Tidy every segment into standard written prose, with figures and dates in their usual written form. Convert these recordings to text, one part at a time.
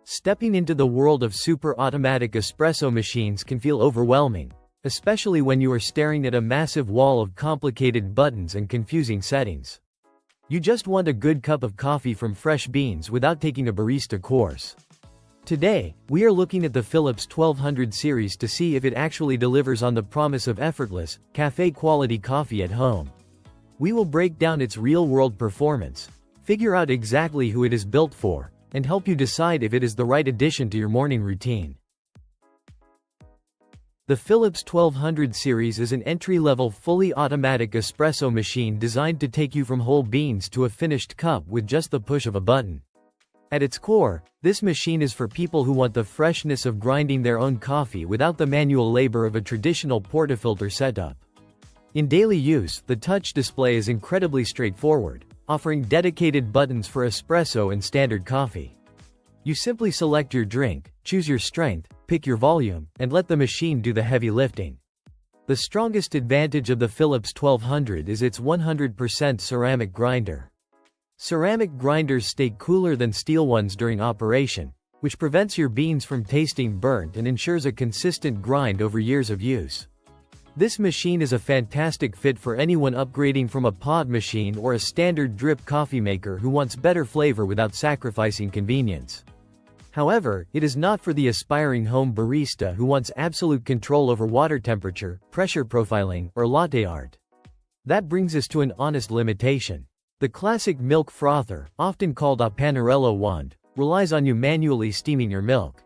Stepping into the world of super automatic espresso machines can feel overwhelming, especially when you are staring at a massive wall of complicated buttons and confusing settings. You just want a good cup of coffee from fresh beans without taking a barista course. Today, we are looking at the Philips 1200 series to see if it actually delivers on the promise of effortless, cafe-quality coffee at home. We will break down its real-world performance, figure out exactly who it is built for, and help you decide if it is the right addition to your morning routine. The Philips 1200 series is an entry-level fully automatic espresso machine designed to take you from whole beans to a finished cup with just the push of a button. At its core, this machine is for people who want the freshness of grinding their own coffee without the manual labor of a traditional portafilter setup. In daily use, the touch display is incredibly straightforward, offering dedicated buttons for espresso and standard coffee. You simply select your drink, choose your strength, pick your volume, and let the machine do the heavy lifting. The strongest advantage of the Philips 1200 is its 100% ceramic grinder. Ceramic grinders stay cooler than steel ones during operation, which prevents your beans from tasting burnt and ensures a consistent grind over years of use. This machine is a fantastic fit for anyone upgrading from a pod machine or a standard drip coffee maker who wants better flavor without sacrificing convenience. However, it is not for the aspiring home barista who wants absolute control over water temperature, pressure profiling, or latte art. That brings us to an honest limitation. The classic milk frother, often called a panarello wand, relies on you manually steaming your milk.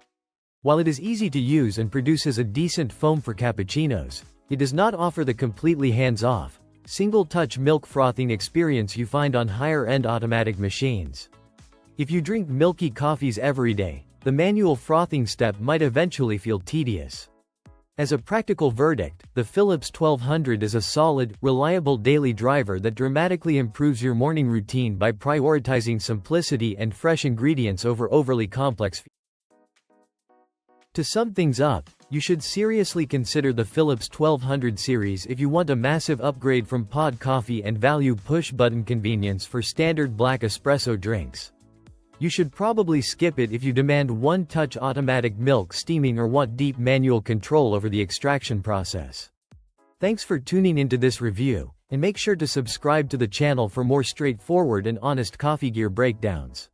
While it is easy to use and produces a decent foam for cappuccinos, it does not offer the completely hands-off, single-touch milk frothing experience you find on higher-end automatic machines. If you drink milky coffees every day, the manual frothing step might eventually feel tedious. As a practical verdict, the Philips 1200 is a solid, reliable daily driver that dramatically improves your morning routine by prioritizing simplicity and fresh ingredients over overly complex. To sum things up, you should seriously consider the Philips 1200 series if you want a massive upgrade from pod coffee and value push-button convenience for standard black espresso drinks. You should probably skip it if you demand one-touch automatic milk steaming or want deep manual control over the extraction process. Thanks for tuning into this review, and make sure to subscribe to the channel for more straightforward and honest coffee gear breakdowns.